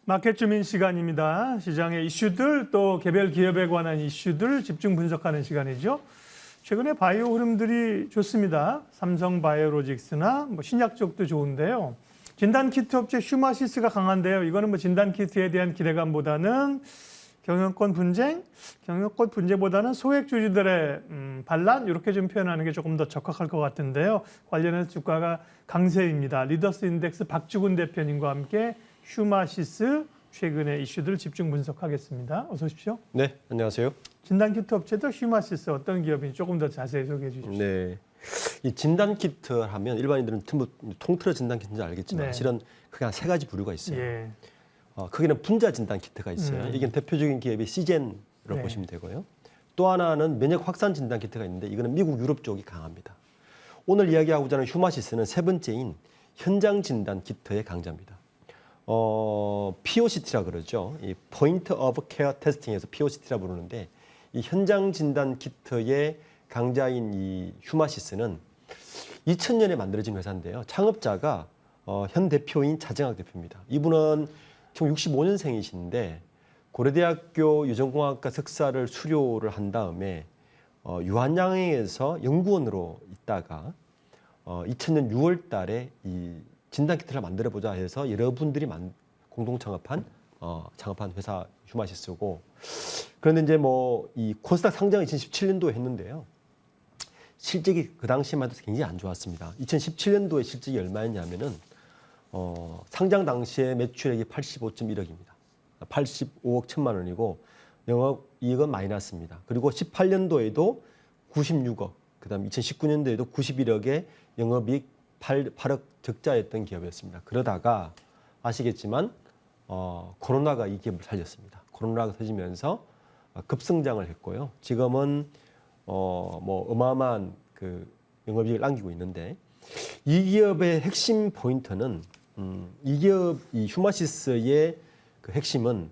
마켓 주민 시간입니다. 시장의 이슈들 또 개별 기업에 관한 이슈들 집중 분석하는 시간이죠. 최근에 바이오 흐름들이 좋습니다. 삼성 바이오로직스나 신약 쪽도 좋은데요. 진단키트 업체 휴마시스가 강한데요. 이거는 진단키트에 대한 기대감보다는 경영권 분쟁보다는 소액주주들의 반란 이렇게 좀 표현하는 게 조금 더 적합할 것 같은데요. 관련해서 주가가 강세입니다. 리더스 인덱스 박주근 대표님과 함께 휴마시스 최근의 이슈들을 집중 분석하겠습니다. 어서 오십시오. 네, 안녕하세요. 진단키트 업체도 휴마시스 어떤 기업인지 조금 더 자세히 소개해 주십시오. 네, 이 진단키트 하면 일반인들은 전부 통틀어 진단키트인지 알겠지만 네. 실은 크게 한 세 가지 부류가 있어요. 예. 크게는 분자 진단키트가 있어요. 이게 대표적인 기업이 시젠으로 네. 보시면 되고요. 또 하나는 면역 확산 진단키트가 있는데 이거는 미국, 유럽 쪽이 강합니다. 오늘 이야기하고자 하는 휴마시스는 세 번째인 현장 진단키트의 강자입니다. POCT라 그러죠. 이 Point of Care Testing에서 POCT라 부르는데 이 현장 진단 키트의 강자인 이 휴마시스는 2000년에 만들어진 회사인데요. 창업자가 현 대표인 차정학 대표입니다. 이분은 1965년생이신데 고려대학교 유전공학과 석사를 수료를 한 다음에 유한양행에서 연구원으로 있다가 2000년 6월 달에 이 진단키트를 만들어보자 해서 여러분들이 공동 창업한 회사 휴마시스고, 그런데 이제 이 코스닥 상장을 2017년도에 했는데요. 실적이 그 당시만 해도 굉장히 안 좋았습니다. 2017년도에 실적이 얼마였냐면은 상장 당시에 매출액이 85.1억입니다. 85억 1천만 원이고 영업이익은 마이너스입니다. 그리고 18년도에도 96억, 그다음 2019년도에도 91억의 영업이익 8억 적자였던 기업이었습니다. 그러다가 아시겠지만 코로나가 이 기업을 살렸습니다. 코로나가 터지면서 급성장을 했고요. 지금은 어마어마한 그 영업이익을 남기고 있는데, 이 기업의 핵심 포인트는 이 휴마시스의 그 핵심은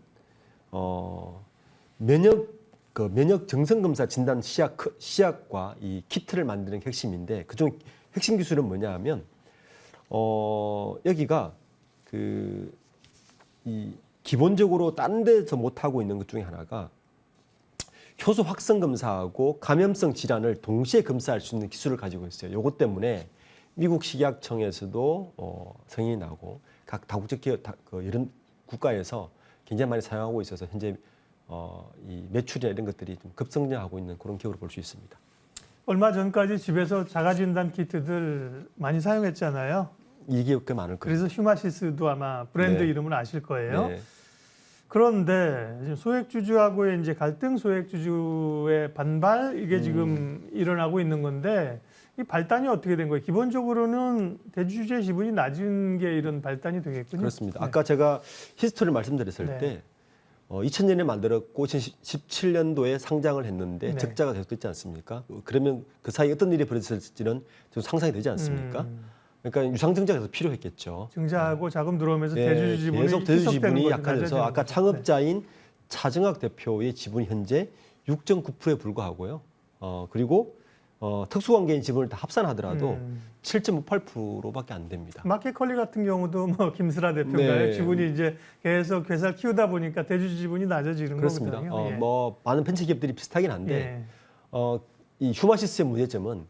면역 정성 검사 진단 시약과 이 키트를 만드는 게 핵심인데, 그중 핵심 기술은 뭐냐 하면 여기가 기본적으로 다른 데서 못 하고 있는 것 중에 하나가 효소 확성 검사하고 감염성 질환을 동시에 검사할 수 있는 기술을 가지고 있어요. 요것 때문에 미국 식약청에서도 승인이 나고 각 다국적 기업 이런 국가에서 굉장히 많이 사용하고 있어서 현재 이 매출이나 이런 것들이 좀 급성장하고 있는 그런 기업으로 볼 수 있습니다. 얼마 전까지 집에서 자가진단 키트들 많이 사용했잖아요. 이 기업 꽤 많을 거예요. 그래서 휴마시스도 아마 브랜드 네. 이름을 아실 거예요. 네. 그런데 지금 소액주주하고의 이제 갈등, 소액주주의 반발 이게 지금 일어나고 있는 건데, 이 발단이 어떻게 된 거예요? 기본적으로는 대주주의 지분이 낮은 게 이런 발단이 되겠군요. 그렇습니다. 네. 아까 제가 히스토리를 말씀드렸을 네. 때 2000년에 만들었고 2017년도에 상장을 했는데 네. 적자가 계속됐지 않습니까? 그러면 그 사이에 어떤 일이 벌어졌을지는 좀 상상이 되지 않습니까? 그러니까 유상증자가 계속 필요했겠죠. 증자하고 자금 들어오면서 네, 대주주 지분이 계속 대주주 지분이 희석되는 약화돼서 거죠. 아까 창업자인 차정학 대표의 지분이 현재 6.9%에 불과하고요. 그리고 특수관계인 지분을 다 합산하더라도 7.58%밖에 안 됩니다. 마켓컬리 같은 경우도 김슬아 대표가요. 네. 지분이 이제 계속 회사를 키우다 보니까 대주주 지분이 낮아지는 그렇습니다. 거거든요. 예. 많은 벤처 기업들이 비슷하긴 한데 예. 이 휴마시스의 문제점은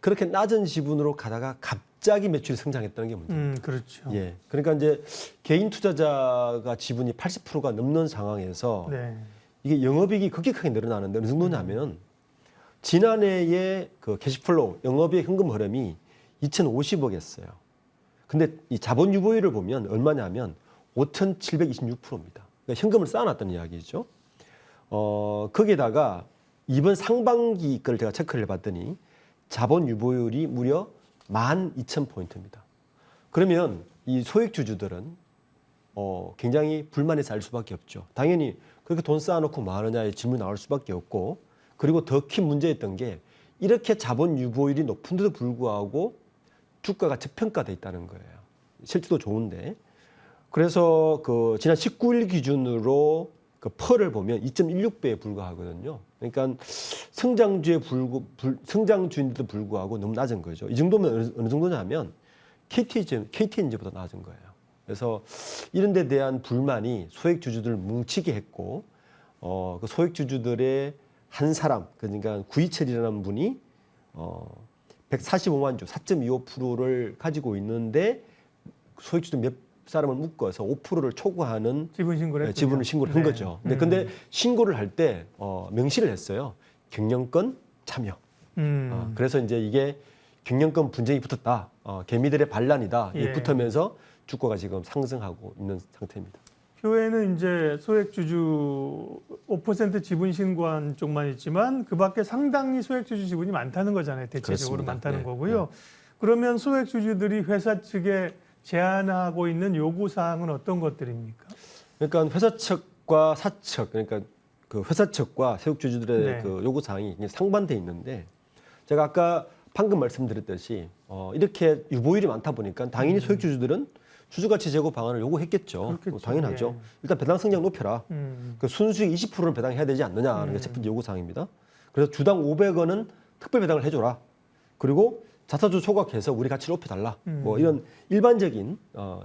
그렇게 낮은 지분으로 가다가 갑자기 매출이 성장했다는 게 문제입니다. 그렇죠. 예, 그러니까 이제 개인 투자자가 지분이 80%가 넘는 상황에서 네. 이게 영업이익이 급격하게 늘어나는데 어느 정도냐면 지난해에 그 캐시플로우 영업이익 현금 흐름이 2,050억이었어요. 근데 이 자본 유보율을 보면 얼마냐면 5,726%입니다. 그러니까 현금을 쌓아놨다는 이야기죠. 거기에다가 이번 상반기 거를 제가 체크를 해봤더니 자본 유보율이 무려 12,000포인트입니다. 그러면 이 소액주주들은 굉장히 불만이 쌓일 수밖에 없죠. 당연히 그렇게 돈 쌓아놓고 뭐 하느냐의 질문이 나올 수밖에 없고, 그리고 더 큰 문제였던 게 이렇게 자본 유보율이 높은데도 불구하고 주가가 저평가돼 있다는 거예요. 실제도 좋은데. 그래서 그 지난 19일 기준으로 그 펄을 보면 2.16배에 불과하거든요. 그러니까 성장주인데도 불구하고 너무 낮은 거죠. 이 정도면 어느 정도냐면 KTNG보다 낮은 거예요. 그래서 이런 데 대한 불만이 소액주주들을 뭉치게 했고 그 소액주주들의 한 사람, 그러니까 구이철이라는 분이 145만 주, 4.25%를 가지고 있는데 소액주주 몇 사람을 묶어서 5%를 초과하는 지분 신고를 했군요. 지분을 신고를 한 네. 거죠. 근데 신고를 할 때 명시를 했어요. 경영권 참여. 그래서 이제 이게 경영권 분쟁이 붙었다. 개미들의 반란이다. 이게 예. 붙으면서 주가가 지금 상승하고 있는 상태입니다. 표에는 이제 소액주주 5% 지분 신고한 쪽만 있지만 그 밖에 상당히 소액주주 지분이 많다는 거잖아요. 대체적으로 그렇습니다. 많다는 네. 거고요. 그러면 소액주주들이 회사 측에 제안하고 있는 요구 사항은 어떤 것들입니까? 그러니까 회사 측과 사측, 그러니까 그 회사 측과 소액주주들의 네. 그 요구 사항이 상반돼 있는데 제가 아까 방금 말씀드렸듯이 이렇게 유보율이 많다 보니까 당연히 소액주주들은 주주가치 제고 방안을 요구했겠죠. 그렇겠죠. 당연하죠. 예. 일단 배당 성장 높여라. 그 순수익 20%를 배당해야 되지 않느냐는 게 첫 번째 요구 사항입니다. 그래서 주당 500원은 특별 배당을 해줘라. 그리고 자사주 소각해서 우리 가치를 높여달라. 뭐 이런 일반적인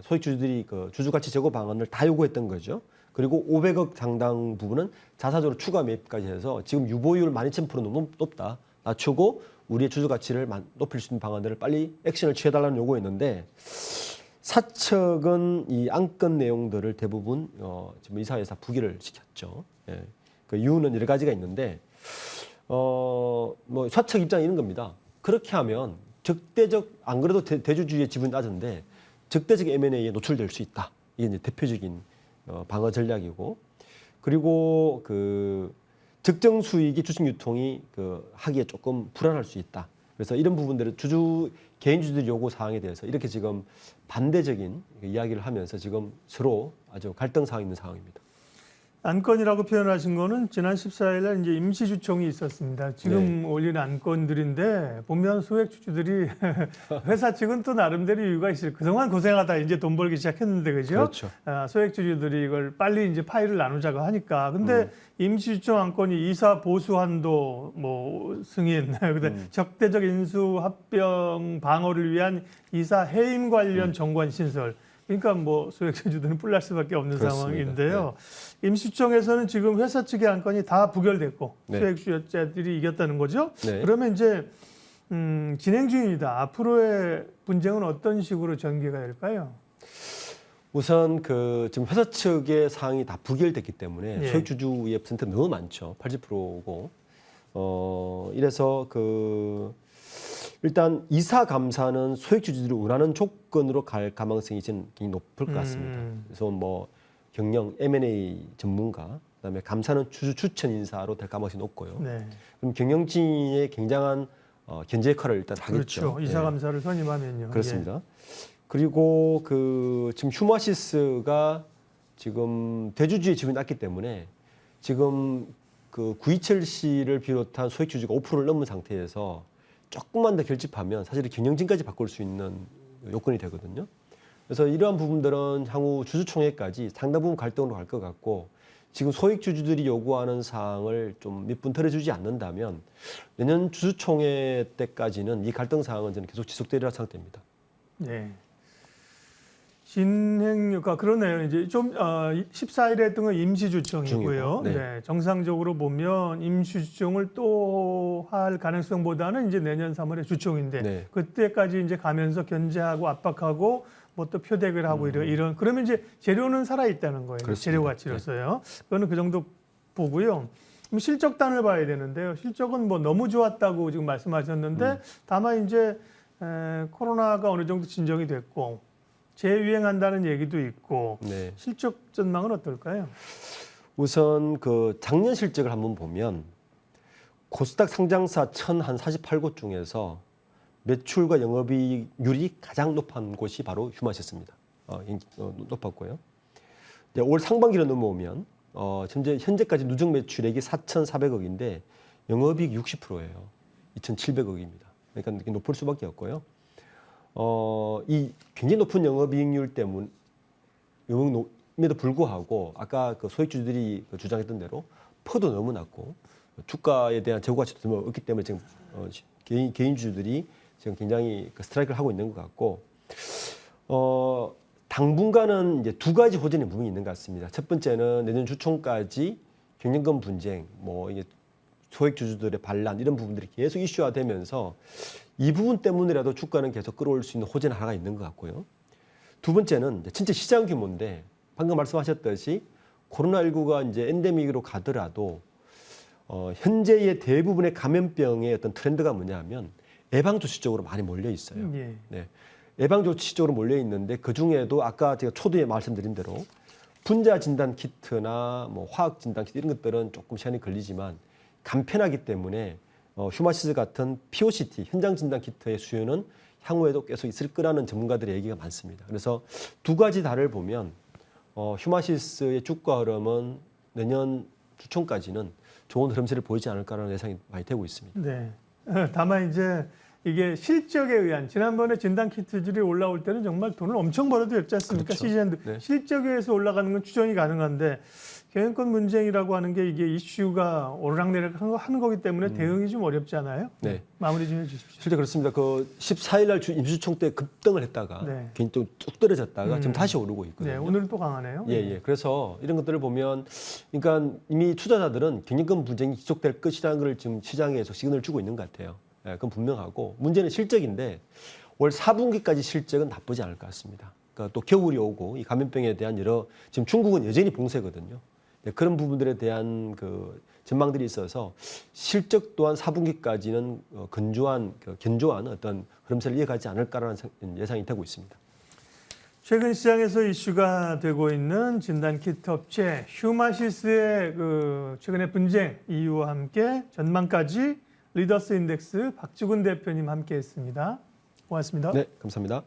소액주주들이 그 주주가치 제고 방안을 다 요구했던 거죠. 그리고 500억 상당 부분은 자사주로 추가 매입까지 해서 지금 유보율 12,000% 너무 높다. 낮추고 우리의 주주가치를 높일 수 있는 방안들을 빨리 액션을 취해달라는 요구였는데 사측은 이 안건 내용들을 대부분 지금 이사회에서 부기를 시켰죠. 예. 그 이유는 여러 가지가 있는데 뭐 사측 입장이 이런 겁니다. 그렇게 하면 적대적 안 그래도 대주주의 지분이 낮은데 적대적 M&A에 노출될 수 있다. 이게 이제 대표적인 방어 전략이고 그리고 그 적정 수익이 주식 유통이 하기에 조금 불안할 수 있다. 그래서 이런 부분들을 개인 주주들 요구 사항에 대해서 이렇게 지금 반대적인 이야기를 하면서 지금 서로 아주 갈등 상황이 있는 상황입니다. 안건이라고 표현하신 거는 지난 14일 날 이제 임시주총이 있었습니다. 지금 올린 안건들인데 보면 소액주주들이 회사 측은 또 나름대로 이유가 있어요. 그동안 고생하다 이제 돈 벌기 시작했는데 그죠? 그렇죠. 소액주주들이 이걸 빨리 이제 파일을 나누자고 하니까 근데 임시주총 안건이 이사 보수 한도 뭐 승인, 그다음에 적대적 인수 합병 방어를 위한 이사 해임 관련 정관 신설. 그러니까 뭐 소액주주들은 뿔날 수밖에 없는 그렇습니다. 상황인데요. 임시주총에서는 지금 회사 측의 안건이 다 부결됐고 네. 소액주주자들이 이겼다는 거죠. 네. 그러면 이제 진행 중입니다. 앞으로의 분쟁은 어떤 식으로 전개가 될까요? 우선 지금 회사 측의 사항이 다 부결됐기 때문에 예. 소액주주의 퍼센트가 너무 많죠. 80%고 이래서 일단 이사 감사는 소액주주들이 원하는 조건으로 갈 가망성이 저는 굉장히 높을 것 같습니다. 그래서 뭐 경영 M&A 전문가, 그다음에 감사는 주주 추천 인사로 될 가망성이 높고요. 네. 그럼 경영진의 굉장한 견제 역할을 일단 하겠죠. 그렇죠. 이사 예. 감사를 선임하면요. 그렇습니다. 그리고 지금 휴마시스가 지금 대주주의 지분이 낮기 때문에 지금 구이철 씨를 비롯한 소액주주가 5%를 넘은 상태에서 조금만 더 결집하면 사실 경영진까지 바꿀 수 있는 요건이 되거든요. 그래서 이러한 부분들은 향후 주주총회까지 상당 부분 갈등으로 갈 것 같고 지금 소액주주들이 요구하는 사항을 좀 몇 분 덜어주지 않는다면 내년 주주총회 때까지는 이 갈등 사항은 저는 계속 지속되리라 상태입니다. 네. 진행료가 그러네요. 이제 좀 14일에 했던 건 임시주총이고요. 네. 네. 정상적으로 보면 임시주총을 또 할 가능성보다는 이제 내년 3월에 주총인데 네. 그때까지 이제 가면서 견제하고 압박하고 뭐 또 표대결하고 이런 그러면 이제 재료는 살아 있다는 거예요. 그렇습니다. 재료 가치로서요. 그거는 그 정도 보고요. 그럼 실적단을 봐야 되는데요. 실적은 뭐 너무 좋았다고 지금 말씀하셨는데 다만 이제 코로나가 어느 정도 진정이 됐고 재유행한다는 얘기도 있고 네. 실적 전망은 어떨까요? 우선 작년 실적을 한번 보면 코스닥 상장사 1,048곳 중에서 매출과 영업이익률이 가장 높은 곳이 바로 휴마시스입니다. 높았고요. 이제 올 상반기로 넘어오면 현재까지 누적 매출액이 4,400억인데 영업이익 60%예요. 2,700억입니다. 그러니까 이렇게 높을 수밖에 없고요. 이 굉장히 높은 영업이익률 때문에도 불구하고 아까 소액주주들이 주장했던 대로 퍼도 너무 낮고 주가에 대한 재고 가치도 너무 없기 때문에 지금 개인 주주들이 지금 굉장히 스트라이크를 하고 있는 것 같고 당분간은 이제 두 가지 호전의 부분이 있는 것 같습니다. 첫 번째는 내년 주총까지 경영권 분쟁, 뭐 이게 소액 주주들의 반란 이런 부분들이 계속 이슈화되면서 이 부분 때문이라도 주가는 계속 끌어올 수 있는 호재는 하나가 있는 것 같고요. 두 번째는 이제 진짜 시장 규모인데 방금 말씀하셨듯이 코로나19가 이제 엔데믹으로 가더라도 현재의 대부분의 감염병의 어떤 트렌드가 뭐냐면 예방 조치 쪽으로 많이 몰려 있어요. 예. 네. 예방 조치 쪽으로 몰려 있는데 그 중에도 아까 제가 초두에 말씀드린 대로 분자 진단 키트나 뭐 화학 진단 키트 이런 것들은 조금 시간이 걸리지만 간편하기 때문에 휴마시스 같은 POCT 현장 진단 키트의 수요는 향후에도 계속 있을 거라는 전문가들의 얘기가 많습니다. 그래서 두 가지 다를 보면 휴마시스의 주가 흐름은 내년 주총까지는 좋은 흐름세를 보이지 않을까라는 예상이 많이 되고 있습니다. 네. 다만 이제 이게 실적에 의한 지난번에 진단 키트들이 올라올 때는 정말 돈을 엄청 벌어도 됐지 않습니까? 그렇죠. 시즌 네. 실적에 의해서 올라가는 건 추정이 가능한데 경영권 분쟁이라고 하는 게 이게 이슈가 오르락내리락 하는 거기 때문에 대응이 좀 어렵지 않아요? 네. 마무리 좀 해주십시오. 실제 그렇습니다. 그 14일 날 임시주총 때 급등을 했다가 네. 굉장히 쭉 떨어졌다가 지금 다시 오르고 있거든요. 네, 오늘은 또 강하네요. 예. 그래서 이런 것들을 보면, 그러니까 이미 투자자들은 경영권 분쟁이 지속될 것이라는 걸 지금 시장에서 시그널을 주고 있는 것 같아요. 예, 그건 분명하고 문제는 실적인데 올 4분기까지 실적은 나쁘지 않을 것 같습니다. 그러니까 또 겨울이 오고 이 감염병에 대한 여러 지금 중국은 여전히 봉쇄거든요. 네, 그런 부분들에 대한 그 전망들이 있어서 실적 또한 4분기까지는 견조한 어떤 흐름세를 이어가지 않을까라는 예상이 되고 있습니다. 최근 시장에서 이슈가 되고 있는 진단키트 업체 휴마시스의 그 최근의 분쟁 이유와 함께 전망까지 리더스 인덱스 박주근 대표님 함께했습니다. 고맙습니다. 네, 감사합니다.